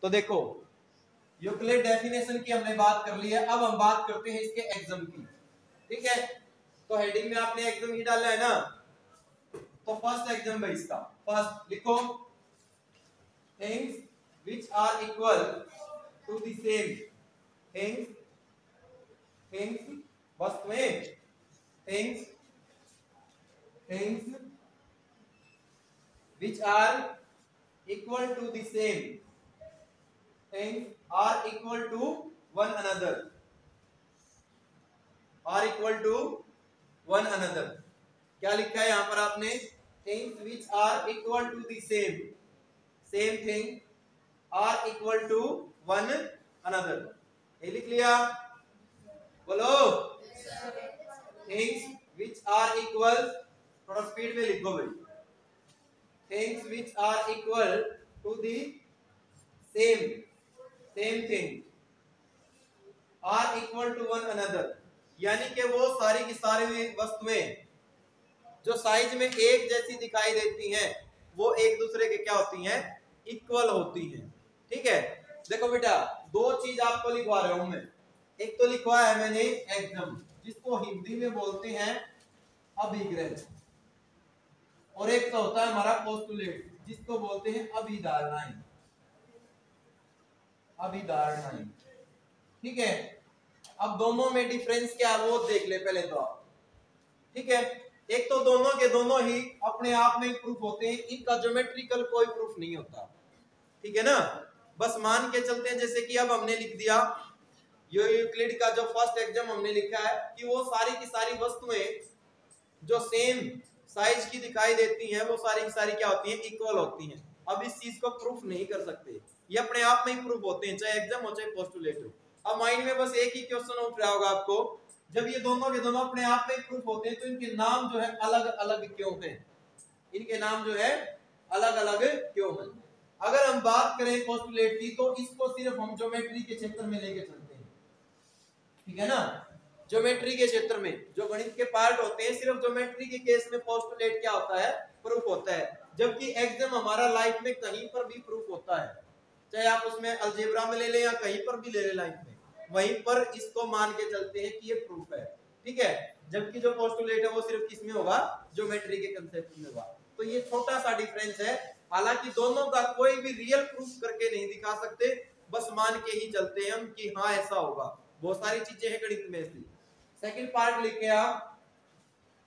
तो देखो Euclid definition की हमने बात कर ली है, अब हम बात करते हैं इसके एग्जाम की। ठीक है, तो हेडिंग में आपने एग्जाम ही डाला है ना, तो फर्स्ट एग्जाम है इसका। फर्स्ट लिखो things which are equal to the same. Things वस्तुएं, things which are equal to the same, things are equal to one another, are equal to one another। क्या लिखा है यहां पर आपने? things which are equal to the same thing are equal to one another। ये लिख लिया? बोलो। things which are equal, थोड़ा स्पीड में लिखो भाई। things which are equal to the same thing are equal to one another, यानी कि वो सारी की सारी वस्तुएं जो साइज में एक जैसी दिखाई देती हैं वो एक दूसरे के क्या होती हैं? इक्वल होती हैं। ठीक है, देखो बेटा दो चीज आपको लिखवा रहा हूं मैं। एक तो लिखवाया है मैंने एग्जाम, जिसको हिंदी में बोलते हैं अभिग्रह, और एक तो होता है हमारा पोस्टुलेट, जिसको बोलते हैं अभिधारणाएं। ठीक है, अब दोनों में डिफरेंस क्या है वो देख ले पहले तो आप। ठीक है, एक तो दोनों के दोनों ही अपने आप में प्रूफ होते हैं, इनका ज्योमेट्रिकल कोई प्रूफ नहीं होता। ठीक है ना, बस मान के चलते हैं जैसे कि अब हमने लिख दिया यूक्लिड का जो फर्स्ट एग्जाम हमने लिखा है कि वो सारी की सारी वस्तुएं जो सेम साइज की दिखाई देती हैं वो सारी की सारी क्या होती हैं? इक्वल होती हैं। अब इस चीज को प्रूफ नहीं कर सकते, ये अपने आप में ही प्रूफ होते हैं, चाहे एग्जाम हो चाहे पोस्टुलेट हो। अब माइंड में बस एक ही क्वेश्चन उठ रहा होगा आपको, जब ये दोनों के दोनों अपने आप में प्रूफ होते हैं तो इनके नाम जो है अलग अलग क्यों हैं? इनके नाम जो है अलग अलग क्यों हैं? अगर हम बात करें पोस्टुलेट की तो इसको सिर्फ हम ज्योमेट्री के क्षेत्र में लेके चलते हैं। ठीक है ना, ज्योमेट्री के क्षेत्र में जो गणित के पार्ट होते हैं सिर्फ ज्योमेट्री के केस में पोस्टुलेट क्या होता है? प्रूफ होता है। जबकि एग्जाम हमारा लाइफ में कहीं पर भी प्रूफ होता है, चाहे आप उसमें अलजेब्रा में ले लें या कहीं पर भी ले लें लाइफ में, वहीं पर इसको मान के चलते हैं कि ये प्रूफ है। ठीक है, जबकि जो पोस्टुलेट है वो सिर्फ किसमें होगा? ज्योमेट्री के कंसेप्ट में होगा। तो ये छोटा सा डिफरेंस है, हालांकि दोनों का कोई भी रियल प्रूफ करके नहीं दिखा सकते, बस मान के ही चलते हैं हम कि हाँ ऐसा होगा। बहुत सारी चीजें हैं गणित में ऐसी। सेकंड पार्ट लिखे आप,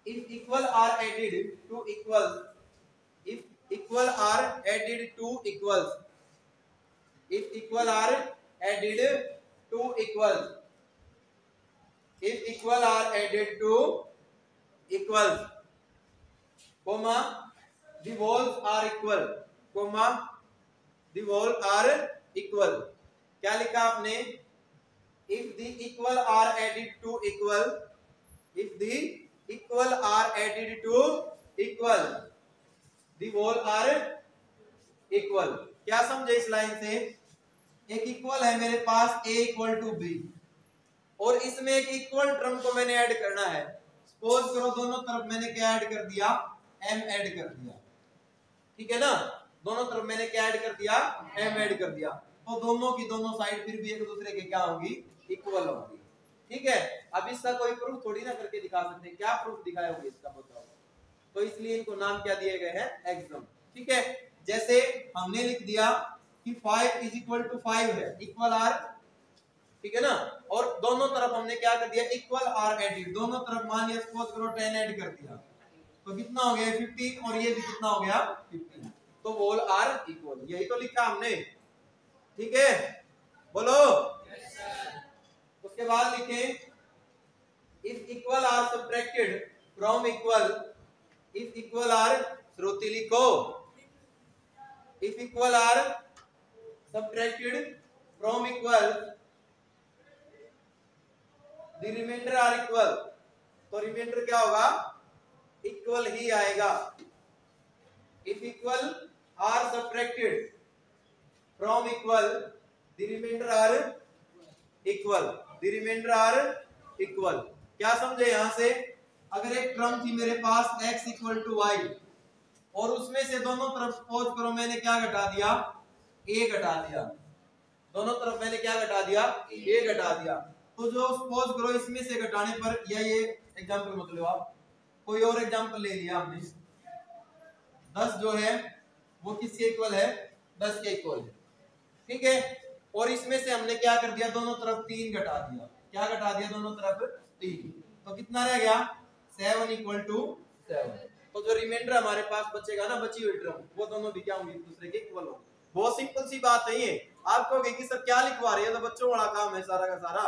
if equal are added to equals, if equal are added to equals, if equal are added to equals, if equal are added to equals, comma the wholes are equal, comma the whole are equal। क्या लिखा आपने? if the equal are added to equal, if the equal are added to equal, the whole are equal। क्या समझे इस line से? एक equal है मेरे पास a इक्वल टू b, और इसमें एक इक्वल टर्म को मैंने ऐड करना है। सपोज करो दोनों तरफ मैंने क्या ऐड कर दिया? m ऐड कर दिया। ठीक है ना, दोनों तरफ मैंने क्या ऐड कर दिया? m ऐड कर दिया। तो दोनों की दोनों साइड फिर भी एक दूसरे के क्या होगी? इक्वल होगी। ठीक है, अब इसका कोई प्रूफ थोड़ी ना करके दिखा सकते, क्या प्रूफ दिखाया होगा इसका बताओ। तो इसलिए इनको नाम क्या दिए गए हैं? एग्जाम। ठीक है, जैसे हमने लिख दिया कि 5 इज इक्वल टू 5 है, इक्वल आर। ठीक है ना, और दोनों तरफ हमने क्या कर दिया? Equal are added. दोनों तरफ मान लिया सपोज करो 10 ऐड कर दिया, तो कितना हो गया? 15, और ये भी कितना हो गया? 15। तो होल आर इक्वल, यही तो लिखा हमने। ठीक है, बोलो। उसके बाद लिखें if equal are subtracted from equal, if equal are, श्रुति लिखो, if equal are subtracted from equal, the remainder are equal। तो रिमाइंडर क्या होगा? इक्वल ही आएगा। if equal are subtracted from equal, the remainder are equal, the remainder are equal। क्या समझे यहां से? अगर एक टर्म थी मेरे पास x इक्वल टू वाई, और उसमें से दोनों तरफ सपोज करो मैंने क्या घटा दिया? a घटा दिया, दोनों तरफ मैंने क्या घटा दिया, a घटा दिया। तो जो सपोज करो इसमें से घटाने पर, या ये एग्जांपल मत लो आप, कोई और एग्जांपल ले लिया हमने, 10 जो है वो किसके इक्वल है, 10 के इक्वल है, ठीक है। और इसमें से हमने क्या कर दिया, दोनों तरफ 3 घटा दिया। क्या घटा दिया, दोनों तरफ 3, तो कितना रह गया 7 इक्वल टू 7। तो जो रिमाइंडर हमारे पास बचेगा ना, बची हुई टर्म, वो दोनों भी क्या होंगे, एक दूसरे के इक्वल होंगे। बहुत सिंपल सी बात है ये। आप कहोगे कि सर क्या लिखवा रहे हैं, तो बच्चों वाला काम है सारा का सारा,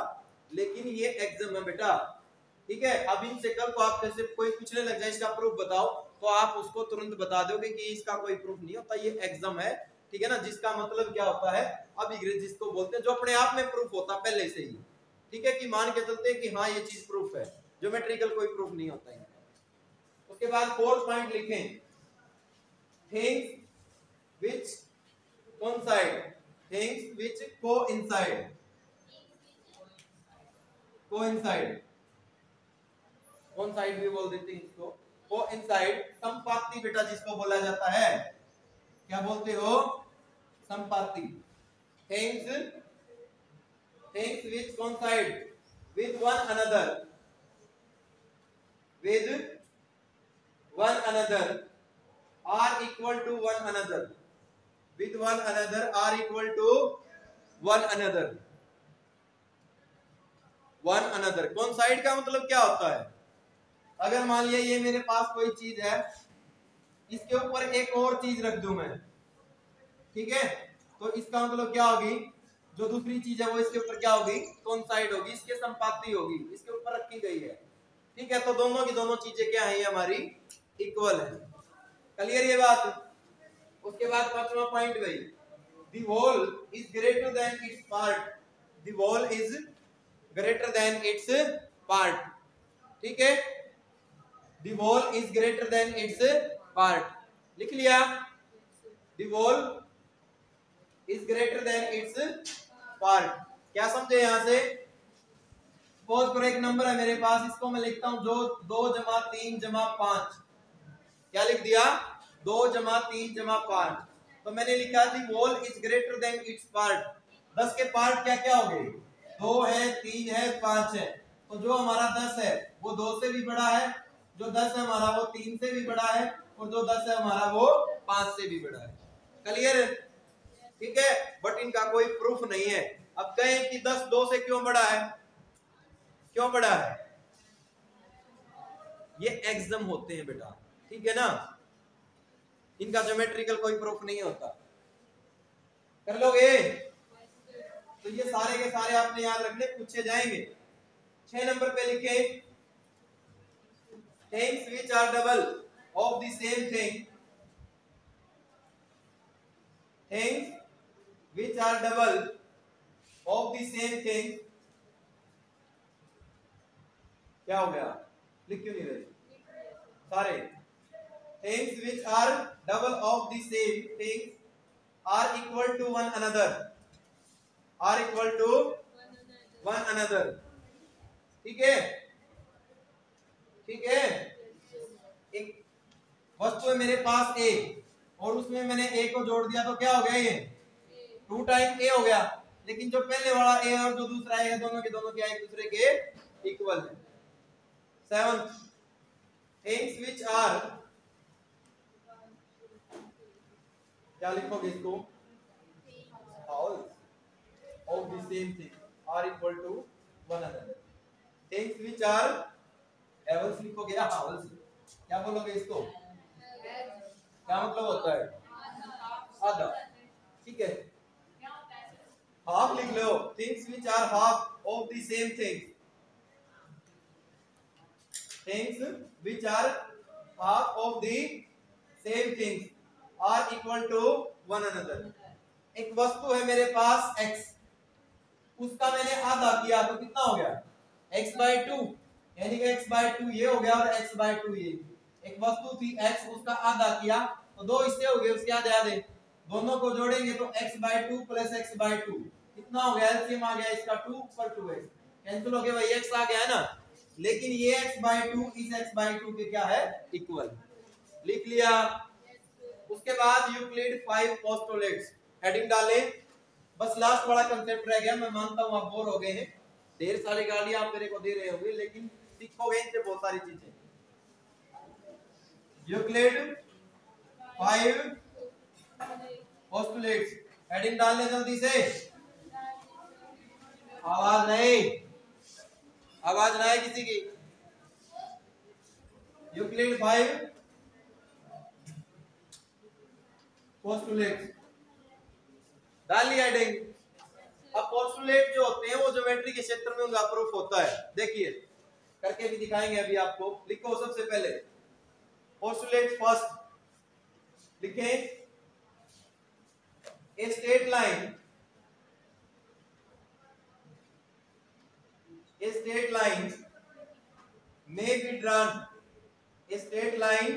लेकिन ये एग्जाम है बेटा, ठीक है। अब इनसे कल को आप जैसे कोई पूछने लग जाए इसका प्रूफ बताओ, तो आप उसको तुरंत बता दोगे कि इसका कोई प्रूफ नहीं होता, ये एग्जाम है, ठीक है ना। जिसका मतलब क्या होता है, अभिग्रह जिसको बोलते हैं, जो अपने आप में प्रूफ होता पहले से ही, ठीक है, कि मान के चलते हैं कि हाँ ये चीज प्रूफ है। ज्योमेट्रिकल कोई प्रूफ नहीं होता है। उसके बाद 4th पॉइंट लिखें, things which coincide, things which coincide, coincide, coincide भी बोल देते हैं इसको, कोइंसाइड, संपाती बेटा जिसको बोला जाता है, क्या बोलते हो, संपाती। Things which coincide with one another, with one another, are equal to one another, with one another, are equal to one another, one another। coincide का मतलब क्या होता है, अगर मान लिया ये मेरे पास कोई चीज है, इसके ऊपर एक और चीज रख दूं मैं, ठीक है, तो इसका मतलब क्या होगी, जो दूसरी चीज है वो इसके ऊपर क्या होगी, कोइंसाइड होगी, इसके संपाती होगी, इसके ऊपर रखी गई है, ठीक है। तो दोनों की दोनों चीजें क्या है, हमारी इक्वल है। क्लियर ये बात। उसके बाद 5वां पॉइंट भाई, the whole is greater than its part, the whole is greater than its part, ठीक है, the whole is greater than its part, लिख लिया, the whole is greater than its part. क्या समझे यहां से, सपोज करो एक नंबर है मेरे पास, इसको मैं लिखता हूं जो 2 जमा 3 जमा 5, क्या लिख दिया, 2 जमा 3 जमा 5, तो मैंने लिखा the whole is greater than its part. 10 के पार्ट क्या क्या हो गए, 2 है, 3 है, 5 है, तो जो हमारा 10 है वो 2 से भी बड़ा है, जो 10 है हमारा वो 3 से भी बड़ा है, और जो 10 है हमारा वो 5 से भी बड़ा है। क्लियर, ठीक है। बट इनका कोई प्रूफ नहीं है। अब कहें कि 10 2 से क्यों बड़ा है, क्यों बड़ा है, ये एग्जाम होते हैं बेटा, ठीक है ना, इनका ज्योमेट्रिकल कोई प्रूफ नहीं होता। कर लोगे, तो ये सारे के सारे आपने याद रखने, पूछे जाएंगे। 6 नंबर पे लिखे, things which are double of the same thing, things which are double of the same thing, क्या हो गया, लिख क्यों नहीं रहे सारे, things which are double of the same thing are equal to one another, are equal to one another, ठीक है, ठीक है। एक वस्तु है मेरे पास A, और उसमें मैंने A को जोड़ दिया, तो क्या हो गया, ये 2 टाइम A हो गया, लेकिन जो पहले वाला A और जो दूसरा A है, दोनों के दोनों क्या एक दूसरे के इक्वल है। 7 थिंग्स व्हिच आर, क्या लिखोगे इसको, halves of the same thing are equal to one another, things which are halves लिखोगे या हाउस, क्या बोलोगे इसको, क्या मतलब होता है, आधा, ठीक है, हाफ लिख लो, things which are half of the same thing, things which are half of the same things are equal to one another. एक वस्तु है मेरे पास x, उसका मैंने आधा किया, तो कितना हो गया, x/2, यानी कि x/2 ये हो गया और x/2 ये। एक वस्तु थी x, उसका आधा किया, तो 2 हिस्से हो गए, उसके आधे आधे, दोनों को जोड़ेंगे तो x/2 प्लस x/2 कितना हो गया, एलसीएम आ गया इसका 2 पर 2x, कैंसिल हो गया भाई, x आ गया है ना, लेकिन ये x/2 इस x/2 के क्या है, इक्वल, लिख लिया। उसके बाद यूक्लिड 5 पोस्टुलेट्स, हेडिंग डालें, बस लास्ट वाला कंसेप्ट रह गया। मैं मानता हूं आप बोर हो गए हैं, ढेर सारी गालियां आप मेरे को दे रहे होंगे, लेकिन सीखोगे इनसे बहुत सारी चीजें। यूक्लिड 5 पोस्टुलेट्स, हेडिंग डालने जल्दी से। आवाज नहीं, आवाज ना है किसी की। यूक्लिड 5 पोस्टुलेट्स डाल लिया हेडिंग। अब पोस्टुलेट जो होते हैं वो ज्योमेट्री के क्षेत्र में उनका प्रूफ होता है। देखिए करके भी दिखाएंगे अभी आपको। लिखो सबसे पहले पोस्टुलेट फर्स्ट, लिखें ए straight line, a straight line may be drawn, a straight line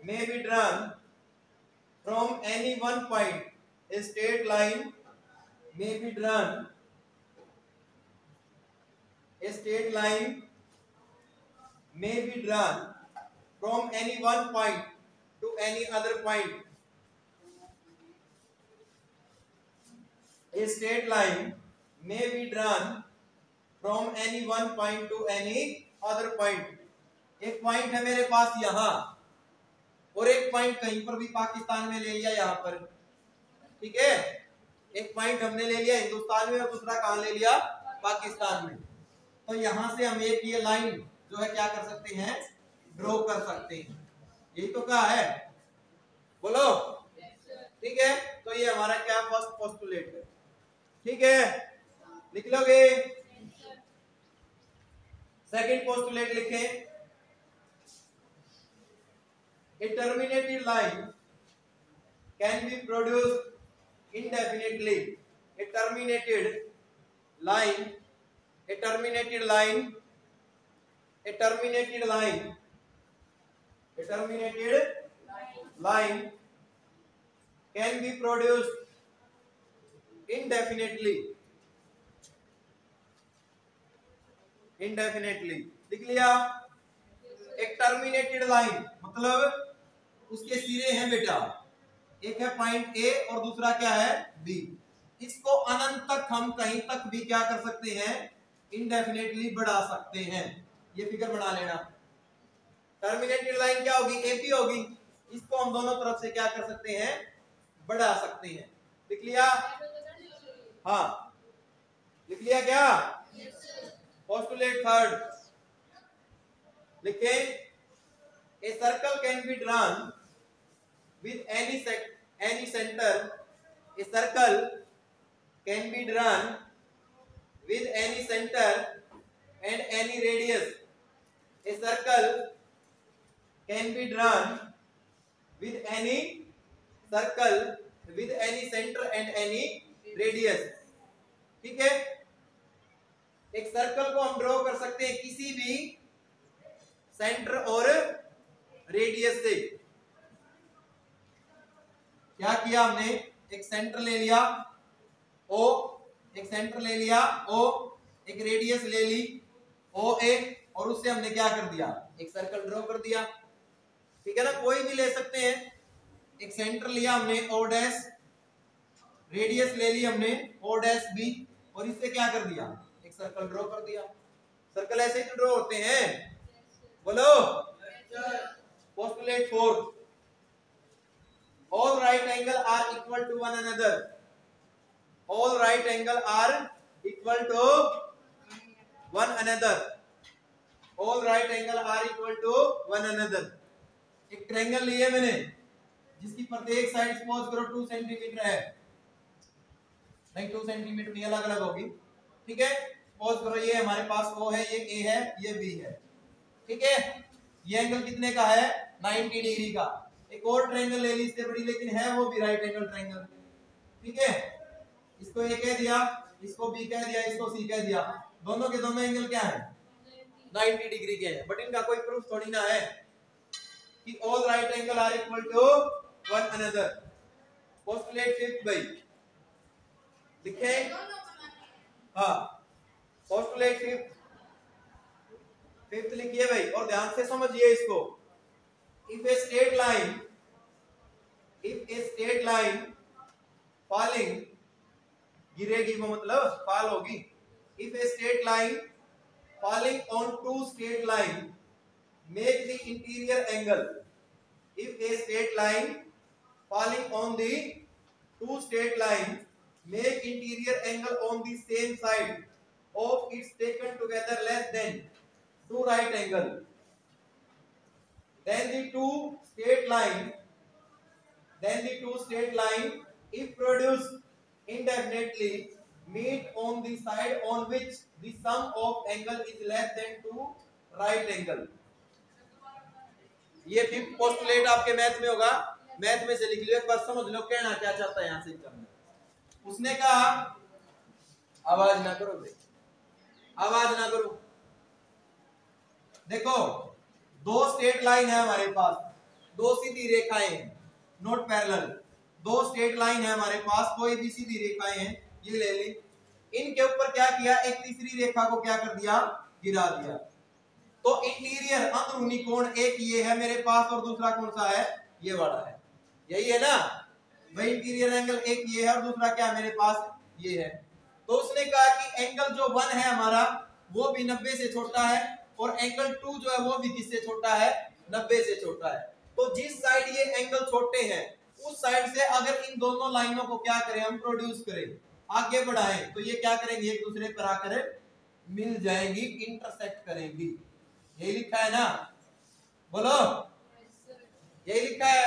may be drawn from any one point, a straight line may be drawn, a straight line may be drawn from any one point to any other point, a straight line may be drawn from any one point to any other point। एक point है मेरे पास यहां और एक point कहीं पर भी पाकिस्तान में ले लिया यहां पर, ठीक है। एक पॉइंट हमने ले लिया हिंदुस्तान में और दूसरा कहां ले लिया, पाकिस्तान में। तो यहां से हम एक ये लाइन जो है क्या कर सकते हैं, ड्रॉ कर सकते हैं। यही तो कहा है, बोलो ठीक है। तो ये हमारा क्या फर्स्ट पोस्टुलेट है, ठीक है, लिख लोगे। सेकंड पोस्टुलेट लिखें, a terminated line can be produced indefinitely, a terminated line, a terminated line, a terminated line, a terminated line can be produced indefinitely, indefinitely लिख लिया। एक टर्मिनेटेड लाइन मतलब उसके सिरे हैं बेटा, एक है पॉइंट ए और दूसरा क्या है बी। इसको अनंत तक हम कहीं तक भी क्या कर सकते हैं, इंडेफिनेटली बढ़ा सकते हैं। ये फिगर बना लेना। टर्मिनेटेड लाइन क्या होगी, ए बी होगी। इसको हम दोनों तरफ से क्या कर सकते हैं, बढ़ा सकते हैं। लिख लिया, हाँ लिख लिया क्या। पोस्टुलेट थर्ड लिखें, a circle can be drawn with any center, a circle can be drawn with any center and any radius, a circle can be drawn with any circle with any center and any radius, ठीक है। एक circle को हम draw कर सकते हैं किसी भी सेंटर और रेडियस से। क्या किया हमने, एक सेंटर ले लिया ओ, एक सेंटर ले लिया ओ, एक रेडियस ले ली ओ ए, और उससे हमने क्या कर दिया, एक सर्कल ड्रॉ कर दिया, ठीक है ना। कोई भी ले सकते हैं। एक सेंटर लिया हमने ओ डैश, रेडियस ले ली हमने ओ डैश बी, और इससे क्या कर दिया, एक सर्कल ड्रॉ कर दिया। सर्कल ऐसे ही तो ड्रॉ होते हैं, बोलो। Postulate 4, all right angle are equal to one another, all right angle are equal to one another, all right angle are equal to one another। एक ट्रायंगल लिया मैंने जिसकी प्रत्येक साइड सपोज करो 2 सेंटीमीटर है, नहीं 2 सेंटीमीटर नहीं, अलग अलग होगी, ठीक है। सपोज करो ये हमारे पास O है, ये A है, ये B है, ठीक है। ये एंगल कितने का है, 90 डिग्री का। एक और ट्रायंगल ले ली इससे बड़ी, लेकिन है वो भी राइट एंगल ट्रायंगल, ठीक है। इसको ए कह दिया, इसको बी कह दिया, इसको सी कह दिया। दोनों के दोनों एंगल क्या है, 90 डिग्री के हैं। बट इनका कोई प्रूफ थोड़ी ना है कि all right angle are equal to one another. Postulate fifth भाई लिखे, हाँ पोस्टुलेट फिफ्थ लिखिए भाई, और ध्यान से समझिए इसको। If a straight line falling गिरेगी वो मतलब फॉल होगी। If a straight line falling on two straight line make the interior angle, if a straight line falling on the two straight lines make interior angle on the same side of its taken together less than two right angle, then the two straight line if produced indefinitely meet on the side on which the sum of angle is less than two right angle। ये fifth postulate आपके math में होगा, math में से लिख लियो एक बार, समझ लो कहना क्या चाहता है यहां से करना। उसने कहा आवाज ना करो भाई, आवाज ना करो। देखो दो स्ट्रेट लाइन है हमारे पास, दो सीधी रेखाएं हैं नॉट पैरेलल, दो स्ट्रेट लाइन है हमारे पास, कोई भी सीधी रेखाएं हैं ये ले ली, इनके ऊपर क्या किया एक तीसरी रेखा को क्या कर दिया गिरा दिया। तो इंटीरियर अंदरूनी कोण एक ये है मेरे पास और दूसरा कौन सा है ये वाला है, यही है ना भाई। इंटीरियर एंगल एक ये है और दूसरा क्या मेरे पास ये है। तो उसने कहा कि एंगल जो 1 है हमारा वो भी 90 से छोटा है और एंगल 2 जो है वो भी किससे छोटा है 90 से छोटा है। तो जिस साइड ये एंगल छोटे हैं उस साइड से अगर इन दोनों लाइनों को क्या करें हम प्रोड्यूस करें आगे बढ़ाएं तो ये क्या करेंगे एक दूसरे पर आकर मिल जाएंगी, इंटरसेक्ट करेंगी। यही लिखा है ना, बोलो यही लिखा है,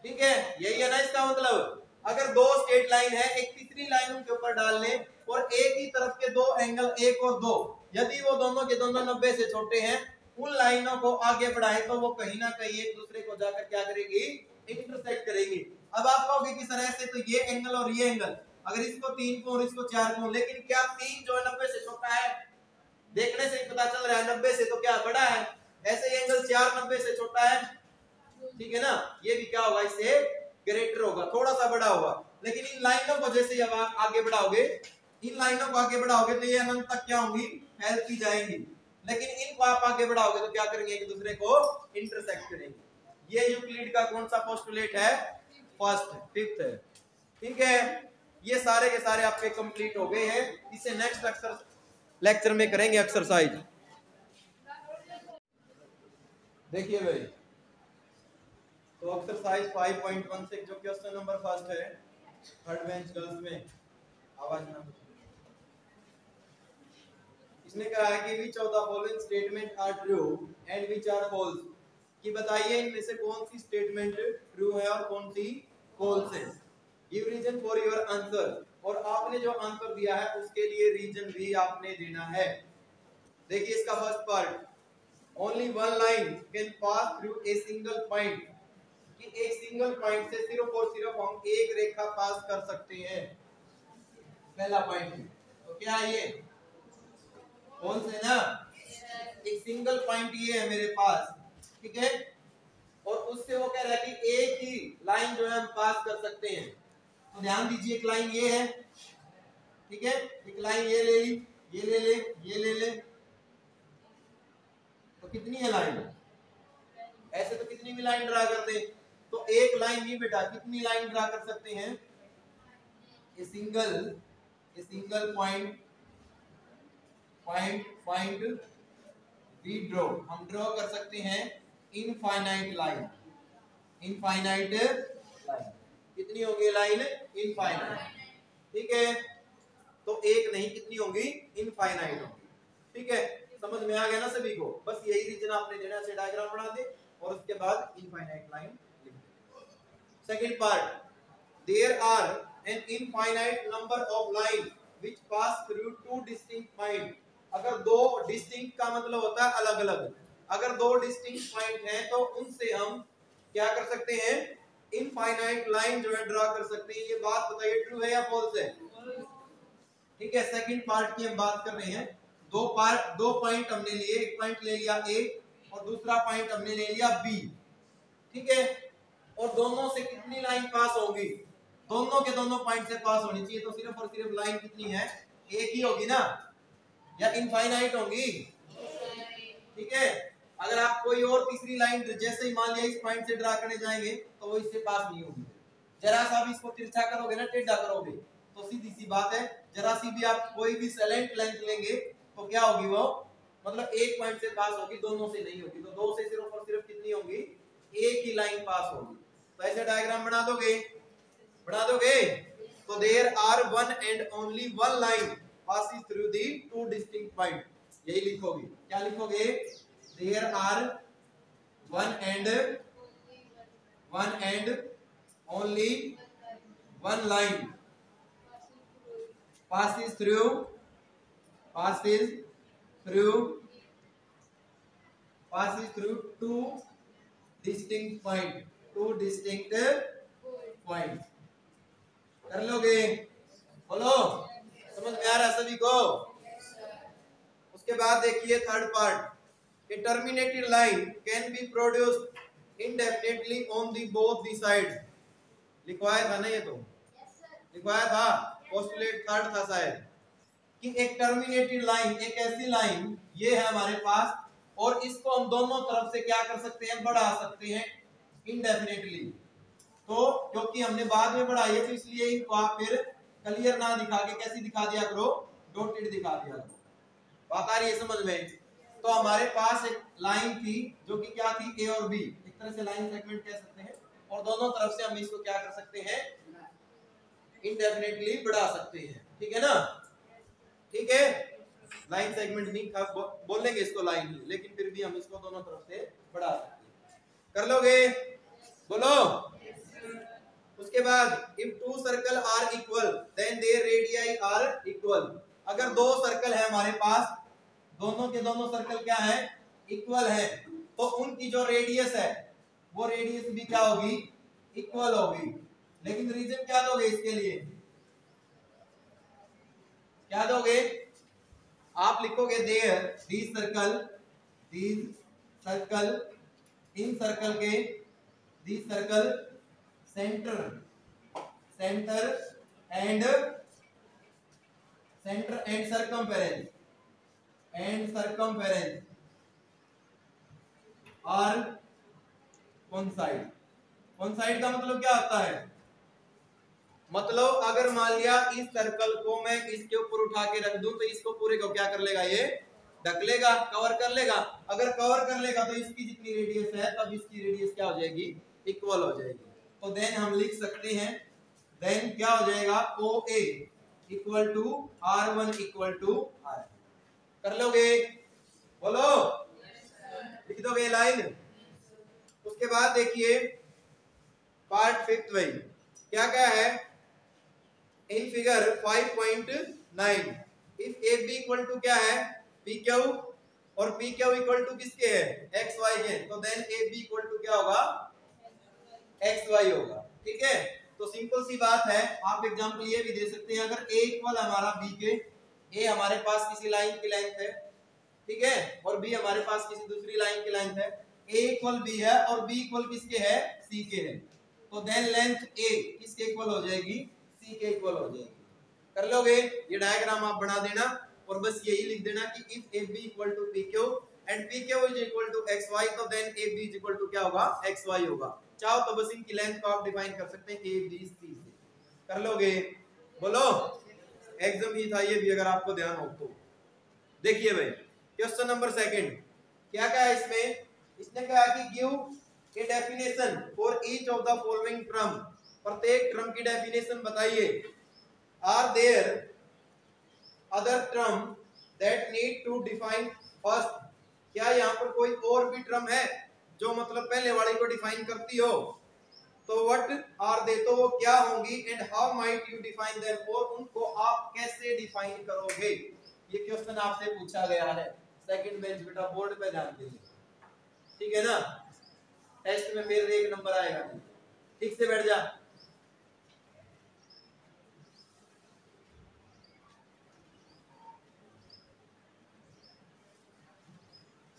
ठीक है यही है ना इसका मतलब। अगर दो स्ट्रेट लाइन है एक तीसरी लाइन उनके ऊपर डाल लें और एक ही तरफ के दो एंगल एक और दो, यदि वो दोनों के दोनों 90 से छोटे हैं उन लाइनों को आगे बढ़ाएं तो वो कहीं ना कहीं एक दूसरे को जाकर क्या करेगी इंटरसेक्ट करेगी। अब आप कहोगे कि सर ऐसे तो ये एंगल और ये एंगल अगर इसको 3 को और इसको 4 को, लेकिन क्या 3 जो है 90 से छोटा है, देखने से ही पता चल रहा है 90 से तो क्या बड़ा है, ऐसे ही एंगल 4 90 से छोटा है, ठीक है ना, ये भी क्या होगा इससे ग्रेटर होगा थोड़ा सा बड़ा होगा। लेकिन इन लाइनों को जैसे अब आगे बढ़ाओगे, इन लाइनों को आगे बढ़ाओगे तो ये अनंत तक क्या होंगी फैलती जाएंगी, लेकिन इनको आप आगे बढ़ाओगे तो क्या करेंगे एक दूसरे को इंटरसेक्ट करेंगे। ये यूक्लिड का कौन सा पोस्टुलेट है फर्स्ट फिफ्थ है, ठीक है। ये सारे के सारे आपके कंप्लीट हो गए हैं, इसे नेक्स्ट लेक्चर में करेंगे एक्सरसाइज। देखिए भाई तो एक्सरसाइज 5.16 जो क्वेश्चन नंबर फर्स्ट है थर्ड बेंच गर्ल्स में, आवाज ना, इसने कहा है कि which of the following statement are true and which are false, कि बताइए इनमें से कौन सी स्टेटमेंट ट्रू है और कौन सी फॉल्स है। Give reason for your answer, और आपने जो आंसर दिया है उसके लिए रीजन भी आपने देना है। देखिए इसका first part, only one line can pass through a single point, कि एक सिंगल पॉइंट से सिर्फ और सिर्फ हम एक रेखा पास कर सकते हैं, पहला पॉइंट। तो क्या ये कौन से ना, एक सिंगल पॉइंट ये है मेरे पास, ठीक है, और उससे वो कह रहा है कि एक ही लाइन जो है हम पास कर सकते हैं। तो ध्यान दीजिए एक लाइन ये है, ठीक है, एक लाइन ये ले ली, ये ले ले, ये ले ले, तो कितनी है लाइन, ऐसे तो कितनी भी लाइन ड्रा करते हैं, तो एक लाइन नहीं बेटा कितनी लाइन ड्रा कर सकते हैं, a single point we draw, हम ड्रॉ कर सकते हैं इनफाइनाइट लाइन, कितनी होगी लाइन इनफाइनाइट, ठीक है। तो एक नहीं कितनी होंगी इनफाइनाइट होंगी, ठीक है, समझ में आ गया ना सभी को। बस यही रीजन आपने देना से डायग्राम बना दे और उसके बाद इनफाइनाइट लाइन लिख दे। Second part, there are an infinite number of line which pass through two distinct point, अगर दो डिस्टिंक्ट का मतलब होता है अलग अलग, अगर दो डिस्टिंक्ट पॉइंट हैं तो उनसे हम क्या कर सकते हैं इनफाइनाइट लाइन जो है ड्रा कर सकते हैं। ये बात बताइए ट्रू है या फॉल्स है, ठीक है। सेकंड पार्ट की हम बात कर रहे हैं, दो पॉइंट हमने लिए, एक पॉइंट ले लिया ए और दूसरा पॉइंट हमने ले लिया बी, ठीक है, और दोनों से कितनी लाइन पास होगी, दोनों के दोनों पॉइंट से पास होनी चाहिए, तो सिर्फ और सिर्फ लाइन कितनी है एक ही होगी ना, या इनफाइनाइट होगी, ठीक है। अगर आप कोई और तीसरी लाइन जैसे ही मान लिया इस पॉइंट से ड्रा करने जाएंगे तो वो इससे पास नहीं होगी, जरा सा भी इसको तिरछा करोगे ना टेढ़ा करोगे तो सीधे बात है। जरा सी भी आप कोई भी सेलेंट लेंथ लेंगे तो क्या होगी वो, मतलब एक पॉइंट से पास होगी, दोनों से नहीं होगी। तो दो से सिर्फ और सिर्फ कितनी होगी, एक ही लाइन पास होगी। तो ऐसे डायग्राम बना दोगे, बना दोगे। तो there are one and only one line passing through the two distinct point, यही लिखोगे। क्या लिखोगे, there are one and only one line passes through two distinct point। कर लोगे, बोलो, समझ में आ रहा है सभी को। उसके बाद देखिए third part, A terminated line can be produced indefinitely on the both the side. लिखवाया था ना ये, तो लिखवाया था, पोस्टुलेट थर्ड था शायद, कि एक टर्मिनेटेड लाइन, एक ऐसी लाइन ये है हमारे पास, और इसको हम दोनों तरफ से क्या कर सकते हैं, बढ़ा सकते हैं इंडेफिनेटली। तो क्योंकि हमने बाद में बढ़ाई है तो इसलिए इनको आप फिर क्लियर ना दिखा के कैसी दिखा दिया करो, डॉटेड दिखा दिया करो। बात आ रही है समझ में। तो हमारे पास एक लाइन थी जो कि क्या थी, ए और बी, एक तरह से लाइन सेगमेंट कह सकते हैं, और दोनों तरफ से हम इसको क्या कर सकते हैं, इंडेफिनेटली बढ़ा सकते हैं। ठीक है ना, ठीक है। लाइन सेगमेंट नहीं बोलेंगे इसको लाइन ही, लेकिन फिर भी हम इसको दोनों तरफ से बढ़ा सकते हैं। कर लोगे, बोलो। उसके बाद if two circle are equal then their radii are equal. अगर दो सर्कल है हमारे पास, दोनों के दोनों सर्कल क्या है, इक्वल है, तो उनकी जो रेडियस है वो रेडियस भी क्या होगी, इक्वल होगी। लेकिन रीजन क्या दोगे इसके लिए, क्या दोगे, आप लिखोगे देयर दीज सर्कल इन सर्कल के these circle centre and circumference are coincide का मतलब क्या होता है, मतलब अगर मान लिया इस सर्कल को मैं इसके ऊपर उठा के रख दूं तो इसको पूरे को क्या कर लेगा, ये ढक लेगा, कवर कर लेगा। अगर कवर कर लेगा तो इसकी जितनी रेडियस है तब इसकी रेडियस क्या हो जाएगी, इक्वल हो जाएगी। तो देन हम लिख सकते हैं, देन क्या हो जाएगा, OA equal to R1 equal to R। कर लोगे, बोलो, लिख दोगे लाइन। उसके बाद देखिए पार्ट फिफ्थ वही क्या क्या है, in figure 5.9 if A B equal to क्या है, पी क्यू, और पी क्यू इक्वल टू किसके है, एक्स वाई के, तो then A B equal to क्या होगा, एक्स वाई होगा। ठीक है, तो सिंपल सी बात है। आप एग्जांपल ये भी दे सकते हैं, अगर ए इक्वल हमारा बी के, ए हमारे पास किसी लाइन की लेंथ है, ठीक है, और बी हमारे पास किसी दूसरी लाइन की लेंथ है, ए इक्वल बी है और बी इक्वल किसके है, सी के है, तो देन लेंथ ए किसके इक्वल हो जाएगी, सी के इक्वल हो जाएगी। कर लोगे, ये डायग्राम आप बना देना और बस यही लिख देना कि if A B equal to P Q and P Q is equal to X Y, तो then A B is equal to क्या होगा, एक्स वाई होगा। चाहो तो बस इनकी लेंथ को आप डिफाइन कर सकते हैं ए बी सी से। कर लोगे, बोलो, एग्जाम ही था ये भी अगर आपको ध्यान हो तो। देखिए भाई क्वेश्चन नंबर सेकंड क्या क्या है इसमें, इसने कहा कि give a definition for each of the following term, प्रत्येक टर्म की डेफिनेशन बताइए। Are there other term that need to define first, क्या यहाँ पर कोई और भी टर्म है जो मतलब पहले वाली को डिफाइन करती हो, तो व्हाट आर दे, तो वो क्या होंगी, and how might you define them, और उनको आप कैसे डिफाइन करोगे। ये क्वेश्चन आपसे पूछा गया है सेकंड बेंच, बेटा बोर्ड पे ध्यान दीजिए, ठीक है ना, टेस्ट में फिर एक नंबर आएगा, ठीक से बैठ जा।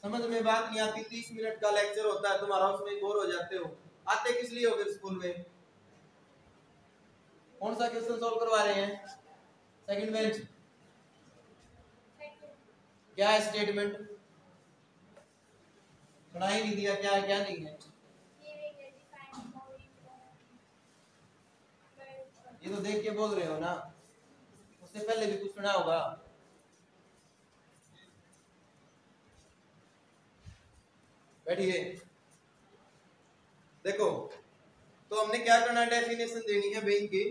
समझ में बात नहीं आती, 30 मिनट का लेक्चर होता है तुम्हारा, उसमें बोर हो जाते हो, आते किस लिए हो फिर स्कूल में। कौन सा क्वेश्चन सॉल्व करवा रहे हैं, सेकंड बेंच, क्या है स्टेटमेंट, सुनाई नहीं दिया, क्या है क्या नहीं है, ये तो देख के बोल रहे हो ना, उससे पहले भी कुछ सुना होगा। बैठिए, देखो तो हमने क्या करना है, डेफिनेशन देनी है बेइंग की,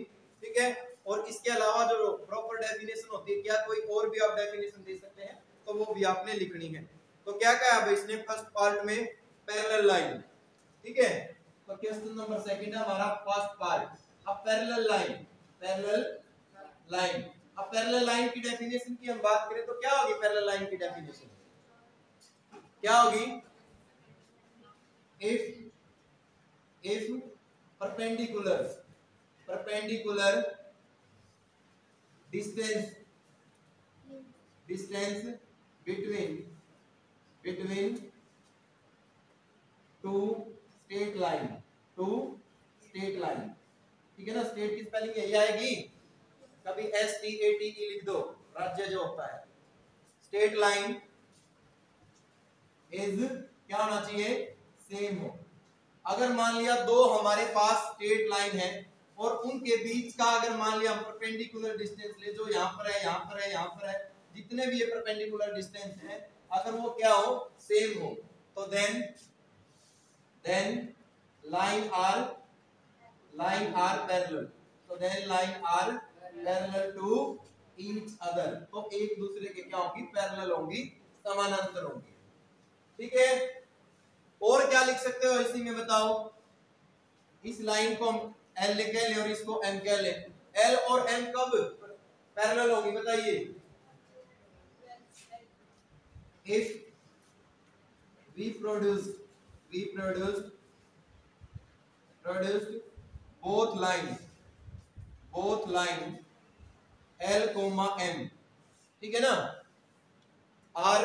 ठीक है। और इसके अलावा जो प्रॉपर डेफिनेशन होती है, क्या कोई और भी आप डेफिनेशन दे सकते हैं, तो वो भी आपने लिखनी है। तो क्या कहा है इसने फर्स्ट पार्ट में, पैरेलल लाइन, ठीक है। तो क्वेश्चन नंबर सेकंड है हमारा फर्स्ट पार्ट, अब पैरेलल लाइन, पैरेलल लाइन। अब पैरेलल लाइन की डेफिनेशन की हम बात करें तो क्या होगी पैरेलल लाइन की डेफिनेशन, क्या होगी, if perpendicular distance between two straight line, ठीक है ना। स्टेट की स्पेलिंग यही आएगी, कभी STATE लिख दो, राज्य जो होता है। स्टेट लाइन इज क्या होना चाहिए, सेम हो। अगर मान लिया दो हमारे पास स्ट्रेट लाइन है और उनके बीच का अगर मान लिया हम परपेंडिकुलर डिस्टेंस ले, जो यहाँ पर है, यहाँ पर है, यहाँ पर है, जितने भी ये परपेंडिकुलर डिस्टेंस है, अगर वो क्या हो, सेम हो, तो देन लाइन आर पैरेलल, तो then line are parallel to each other, तो एक दूसरे के क्या होंगी, पैरेलल होंगी, समानांतर होंगी, ठीक है। और क्या लिख सकते हो इसी में बताओ, इस लाइन को हम L कह ले और इसको M कह ले, L और M कब पैरेलल होगी बताइए, if we produced both line L, M, ठीक है ना, R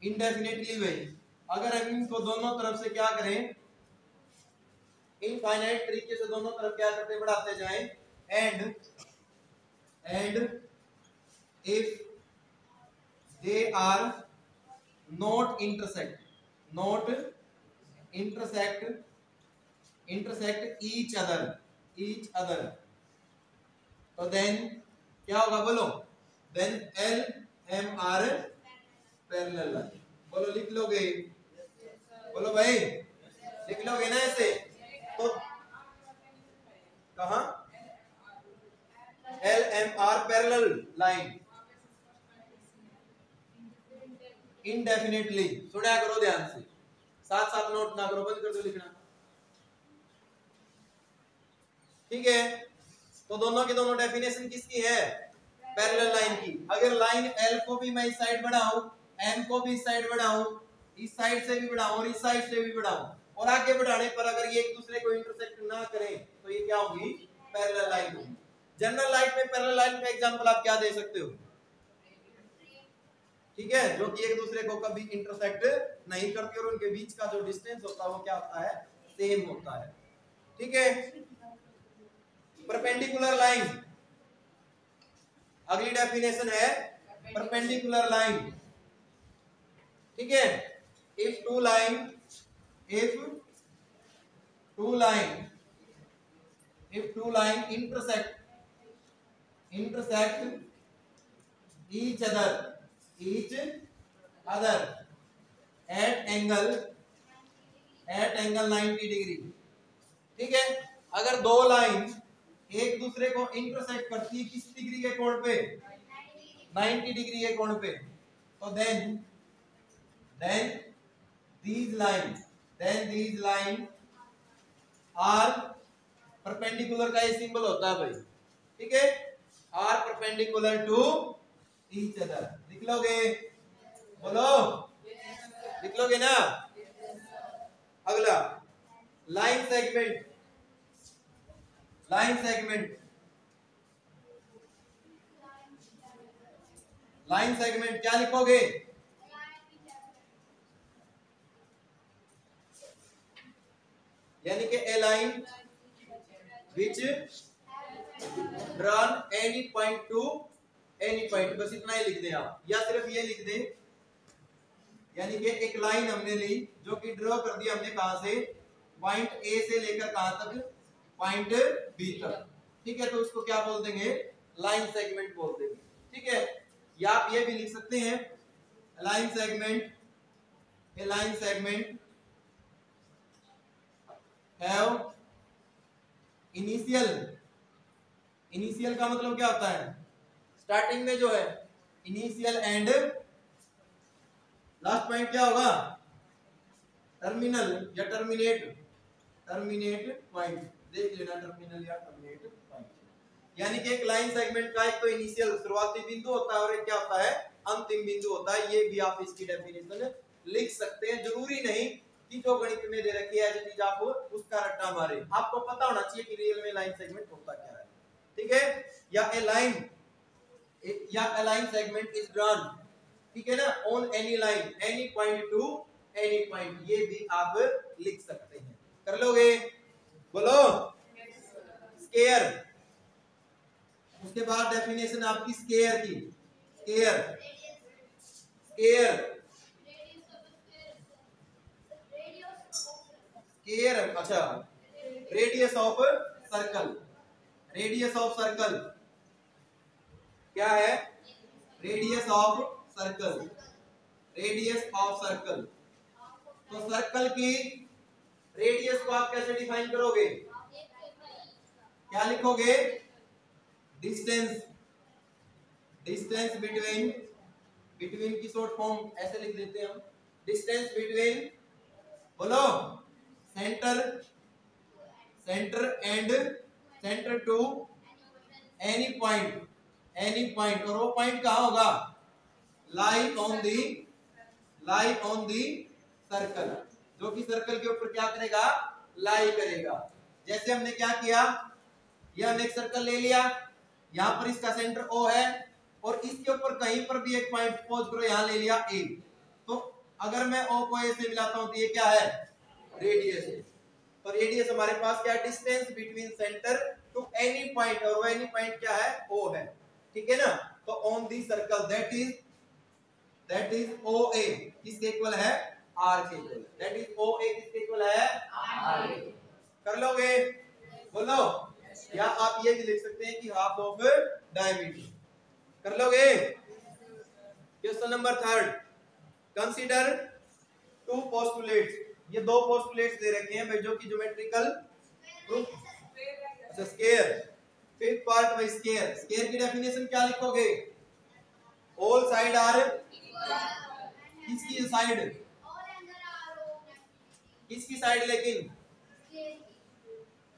इंडेफिनेटली वे, अगर हम इनको दोनों तरफ से क्या करें, इनफाइनाइट तरीके से दोनों तरफ क्या करते बढ़ाते जाएं, and if they are not intersect each other, तो देन क्या होगा बोलो, then L M R parallel line, बोलो लिख लोगे, बोलो भाई लिख लोगे ना ऐसे, तो कहां L M R parallel line, indefinitely, सुना करो ध्यान से, साथ साथ नोट ना करो, बंद कर दो लिखना, ठीक है। तो दोनों की दोनों डेफिनेशन किसकी है, पैरेलल लाइन की। अगर लाइन L को भी मैं इस साइड बढ़ाऊं, M को भी इस साइड बढ़ाऊं, इस साइड से भी बढ़ाऊं और इस साइड से भी बढ़ाऊं, और आगे बढ़ाने पर अगर ये एक दूसरे को इंटरसेक्ट ना करें, तो ये क्या होगी, पैरेलल लाइन होगी। जनरल लाइट में पैरेलल लाइन का एग्जांपल आप क्या दे सकते हो, ठीक है, जो कि एक दूसरे को कभी इंटरसेक्ट नहीं करती और उनके बीच का जो डिस्टेंस होता है वो क्या होता है, सेम होता है, ठीक है। परपेंडिकुलर लाइन, अगली डेफिनेशन है परपेंडिकुलर लाइन, ठीक है। If two line intersect each other at angle 90 degree, ठीक है। अगर दो लाइन एक दूसरे को इंटरसेक्ट करती है किस डिग्री के कोण पे, 90 डिग्री के कोण पे, तो then these line are perpendicular का ये सिंबल होता है भाई, ठीक है, are perpendicular to each other, लिख लोगे, बोलो लिख लोगे ना। अगला लाइन सेगमेंट क्या लिखोगे, यानी कि ए line which drawn any point to any point, बस इतना ही लिख दें आप, या सिर्फ ये लिख दें, यानी कि एक लाइन हमने ली जो कि ड्रॉ कर दी हमने, कहां से, पॉइंट ए से लेकर कहां तक, पॉइंट बी तक, ठीक है, तो उसको क्या बोल देंगे, लाइन सेगमेंट बोल देंगे। ठीक है, या आप ये भी लिख सकते हैं line segment, A line segment have initial, initial का मतलब क्या होता है, स्टार्टिंग में जो है, इनिशियल एंड लास्ट पॉइंट क्या होगा, टर्मिनल या टर्मिनेट, टर्मिनेट पॉइंट देख लेना, टर्मिनल या टर्मिनेट पॉइंट। यानी कि एक लाइन सेगमेंट का एक तो इनिशियल शुरुआती बिंदु होता है और एक क्या होता है, अंतिम बिंदु होता है। ये भी आप इसकी डेफिनेशन लिख सकते हैं, जरूरी नहीं कि जो गणित में दे रखी है चीज आप उसका रट्टा मारे, आपको पता होना चाहिए कि रियल में लाइन सेगमेंट होता क्या है। ठीक है, या ए लाइन, या ए लाइन सेगमेंट इज ड्रॉन, ठीक है ना, on any line any point two any point, ये भी आप लिख सकते हैं। कर लोगे, बोलो स्केयर। उसके बाद डेफिनेशन आपकी स्केयर की, स्केयर, स्केयर, स्केयर, अच्छा, radius of circle, radius of circle क्या है, radius of circle, radius of circle. तो सर्कल की रेडियस को आप कैसे डिफाइन करोगे, क्या लिखोगे, डिस्टेंस, डिस्टेंस बिटवीन, बिटवीन की शॉर्ट फॉर्म ऐसे लिख देते हैं हम, डिस्टेंस बिटवीन, बोलो centre, centre and centre to any point, any point, और वो पॉइंट कहाँ होगा, lie on the, lie on the circle, जो कि सर्कल के ऊपर क्या करेगा, लाई करेगा। जैसे हमने क्या किया, ये हमने एक सर्कल ले लिया, यहाँ पर इसका सेंटर O है और इसके ऊपर कहीं पर भी एक पॉइंट सपोज करो यहाँ ले लिया A, तो अगर मैं O को A से मिलाता हूं तो ये क्या है, रेडियस है। तो रेडियस हमारे पास क्या है, distance between centre to any point, और वो एनी पॉइंट क्या है, O है। ठीक है ना, तो on the circle that is OA किसके इक्वल है, R के इक्वल, दैट इज OA किसके इक्वल है, R के। कर लोगे, बोलो, या आप ये भी लिख सकते हैं कि हाफ ऑफ डायमीटर। कर लोगे। Question number 3, consider two postulates, ये दो पोस्टुलेट्स दे रखे हैं भाई जो कि ज्योमेट्रिकल प्रूफ, अच्छा स्क्वायर, फिफ्थ पार्ट में स्क्वायर, स्क्वायर की डेफिनेशन क्या लिखोगे, ऑल साइड आर, किसकी साइड, किसकी साइड, लेकिन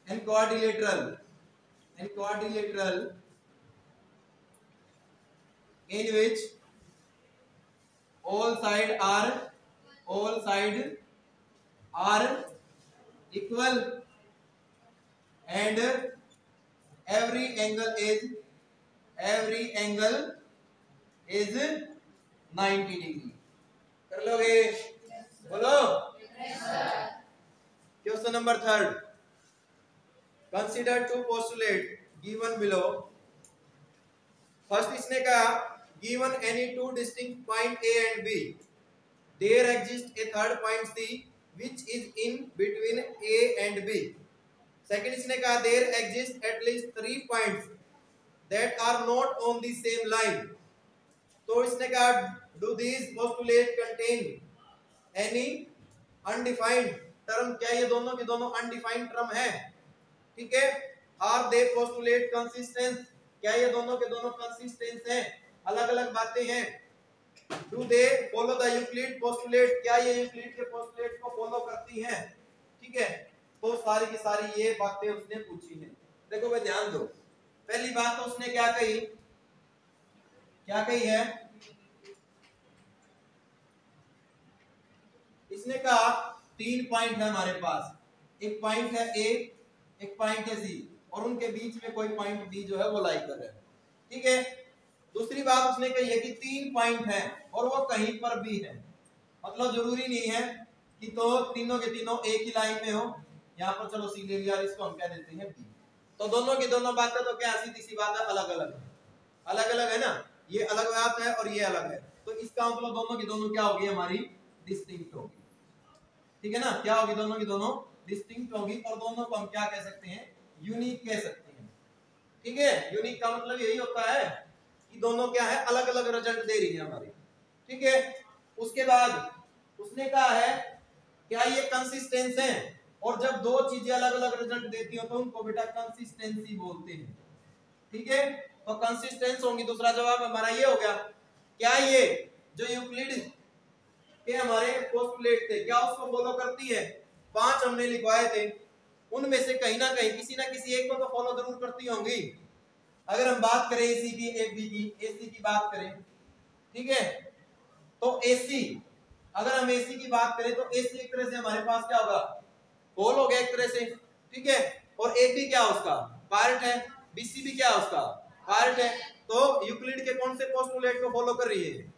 and quadrilateral, and quadrilateral in which all side are equal and every angle is 90 degree। कर लोगे, बोलो। Question number 3, Consider two postulates given below. First इसने कहा given any two distinct point A and B, there exists a third point C which is in between A and B. Second इसने कहा there exist at least 3 points that are not on the same line. तो इसने कहा do these postulates contain any undefined term, क्या ये दोनों के दोनों undefined term है, ठीक है। आर दे पोस्टुलेट कंसिस्टेंस, क्या ये दोनों के दोनों कंसिस्टेंस हैं, अलग अलग बातें हैं। Do they follow the Euclid postulate, क्या ये यूक्लिड के पोस्टुलेट को फॉलो करती हैं, ठीक है। तो सारी की सारी ये बातें उसने पूछी हैं। देखो भाई ध्यान दो, पहली बात तो उसने क्या कही, क्या कही है, इसने कहा 3 पॉइंट है हमारे पास, एक पॉइंट है ए, एक पॉइंट है सी, और उनके बीच में कोई पॉइंट बी जो है वो लाई कर रहा है, ठीक है। दूसरी बात उसने कही है कि 3 पॉइंट हैं और वो कहीं पर भी है, मतलब जरूरी नहीं है कि तो तीनों के तीनों एक ही लाइन में हो। यहाँ पर चलो सी ले लिया, इसको हम क्या देते हैं बी, तो दोनों की दोनों बातें तो क्या सीधी सी बात है, अलग अलग है, अलग अलग है ना, ये अलग बात है और ये अलग है, तो इसका मतलब दोनों की दोनों क्या होगी, हमारी डिस्टिंक्ट होगी, ठीक है ना, क्या होगी, दोनों की दोनों डिस्टिंक्ट होगी, और दोनों को हम क्या कह सकते हैं, यूनिक कह सकते हैं, ठीक है, यूनिक का मतलब यही होता है कि दोनों क्या है, अलग अलग रिजल्ट दे रही है हमारी। ठीक है, उसके बाद उसने कहा है क्या ये कंसिस्टेंस है, और जब दो चीजें अलग अलग रिजल्ट देती हो तो उनको बेटा कंसिस्टेंसी बोलते हैं। ठीक है, तो कंसिस्टेंस होंगी, दूसरा जवाब हमारा ये हो गया। क्या ये जो यूक्लिड के हमारे पोस्टुलेट थे क्या उसको फॉलो करती है? 5 हमने लिखवाए थे, उनमें से कहीं ना कहीं किसी ना किसी एक को तो फॉलो जरूर करती होंगी। अगर हम बात करें एसी की, एबी की, एसी की बात करें, ठीक है, तो एसी, अगर हम एसी की बात करें तो एसी एक तरह से हमारे पास क्या होगा, होल हो गया एक तरह से। ठीक है, और एबी क्या उसका पार्ट है, बीसी भी क्या उसका पार्ट है। तो यूक्लिड के कौन से पोस्टुलेट को फॉलो कर रही है?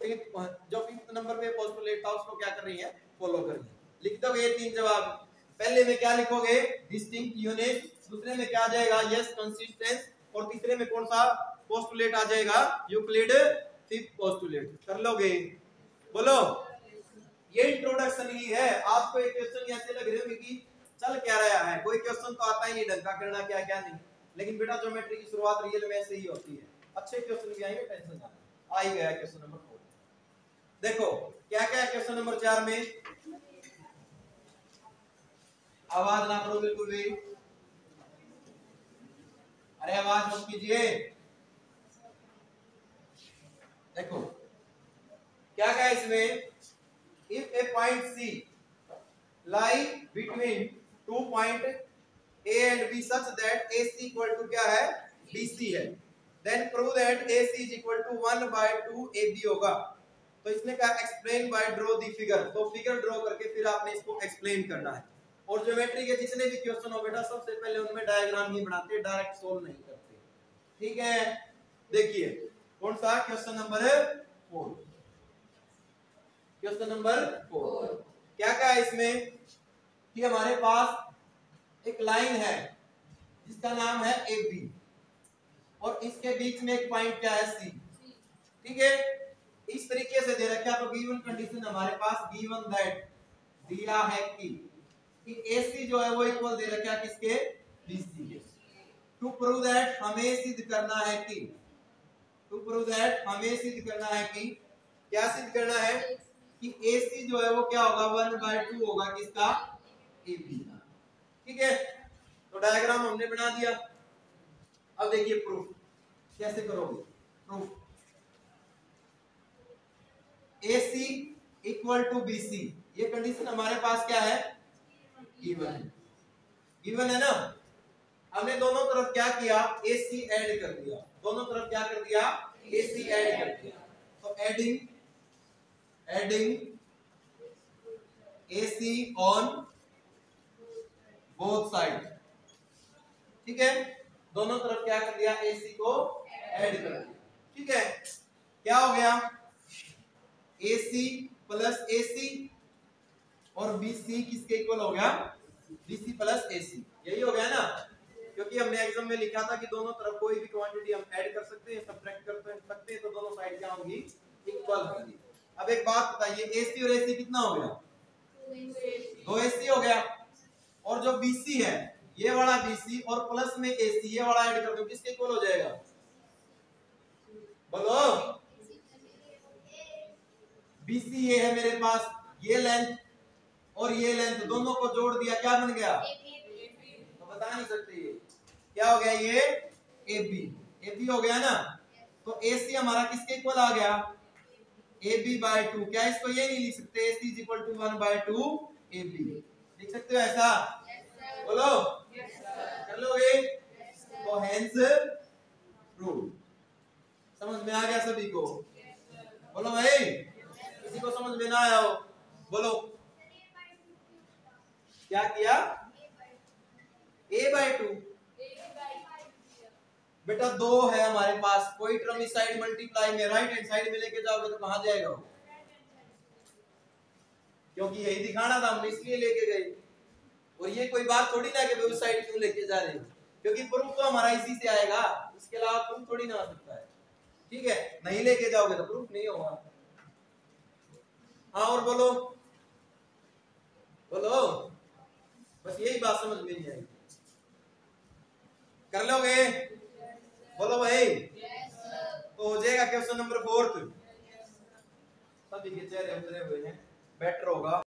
जो 5th नंबर पे पोस्टुलेट था उसको क्या कर रही है, फॉलो कर रही है। लिख दोगे ये 3 जवाब। पहले में क्या लिखोगे, डिस्टिंक्ट यूनिट, दूसरे में क्या आ जाएगा, यस कंसिस्टेंस, और तीसरे में कौन सा पोस्टुलेट आ जाएगा, यूक्लिड 5th पोस्टुलेट। कर लोगे? बोलो, ये इंट्रोडक्शन ही है। आपको एक क्वेश्चन ऐसे लग रहे होंगे कि चल क्या रहा है, कोई क्वेश्चन तो आता ही नहीं ढंग का, करना क्या क्या नहीं, लेकिन बेटा ज्योमेट्री की शुरुआत रियल में ऐसे ही होती है। अच्छे क्वेश्चन भी आएंगे, टेंशन ना, आ ही गया क्वेश्चन नंबर 4। देखो क्या क्या है क्वेश्चन नंबर 4 में, आवाज ना करो बिल्कुल भी, अरे आवाज मत कीजिए। देखो क्या क्या है इसमें, if a point C lie between 2 point A and B such that AC equal to क्या है, BC है, then prove that AC is equal to 1/2 AB होगा। तो इसने कहा explain by draw the figure, तो फिगर ड्रॉ करके फिर आपने इसको एक्सप्लेन करना है। और ज्योमेट्री के जितने भी क्वेश्चन हो बेटा सबसे पहले उनमें डायग्राम ही बनाते, डायरेक्ट सोल्व नहीं करते। ठीक है, देखिए कौन सा क्वेश्चन नंबर 4, क्वेश्चन नंबर 4 क्या क्या है इसमें कि हमारे पास एक लाइन है जिसका नाम है AB, और इसके बीच में एक पॉइंट क्या है C। ठीक है, इस तरीके से दे रखा, तो गिवन कंडीशन हमारे पास गिवन दैट दिया है कि AC जो है वो इक्वल दे रखा किसके, BC के। टू प्रूव दैट हमें सिद्ध करना है कि, टू प्रूव दैट हमें सिद्ध करना है कि, क्या सिद्ध करना है कि AC जो है वो क्या होगा, 1/2 होगा किसका, AB का। ठीक है, तो डायग्राम हमने बना दिया। अब देखिए प्रूफ कैसे करोगे, proof AC equal to BC, ये कंडीशन हमारे पास क्या है, गिवन है, गिवन है ना। हमने दोनों तरफ क्या किया, AC ऐड कर दिया, दोनों तरफ क्या कर दिया, AC ऐड कर दिया। तो adding AC on both side. ठीक है, दोनों तरफ क्या कर दिया, AC को ऐड कर दिया। ठीक है, क्या हो गया, AC प्लस AC और BC किसके इक्वल हो गया, BC प्लस AC, यही हो गया ना। क्योंकि हमने एग्जाम में लिखा था कि दोनों तरफ कोई भी क्वांटिटी हम ऐड कर सकते हैं, सब्ट्रैक्ट कर सकते हैं, तो दोनों साइड क्या होंगी, इक्वल होंगी। अब एक बात बताइए, AC और AC कितना हो गया, 2 AC हो गया, और जो BC है ये वाला BC और प्लस में AC ये वाला ऐड कर दो, किसके इक्वल हो जाएगा, बोलो। BC ये है मेरे पास, ये लेंथ और ये लेंथ दोनों को जोड़ दिया, क्या बन गया, तो बता नहीं सकते ये क्या हो गया, ये AB हो गया ना। तो AC हमारा किसके इक्वल आ गया, AB/2। क्या इसको ये नहीं लिख सकते, AC is equal to 1/2 AB, लिख सकते हो ऐसा, बोलो कर लोगे। तो हेंस प्रूव, समझ में आ गया सभी को, बोलो भाई, किसी को समझ में ना आया हो बोलो। क्या किया, A/2 बेटा 2 है हमारे पास, कोई टर्म इस साइड मल्टीप्लाई में राइट हैंड साइड में लेके जाओगे तो कहां जाएगा, क्योंकि यही दिखाना था हमने इसलिए लेके गए। और ये कोई बात थोड़ी ना कि उस साइड क्यों लेके जा रहे हो, क्योंकि प्रूफ तो हमारा इसी से आएगा, इसके अलावा प्रूफ थोड़ी ना आ सकता है। ठीक है, नहीं लेके जाओगे तो प्रूफ नहीं होगा। हाँ और बोलो, बोलो, बस यही बात समझ में नहीं आई। कर लोगे? बोलो भाई। तो हो जाएगा क्वेश्चन नंबर 4। सभी के चेहरे उतरे हुए हैं, बेटर होगा।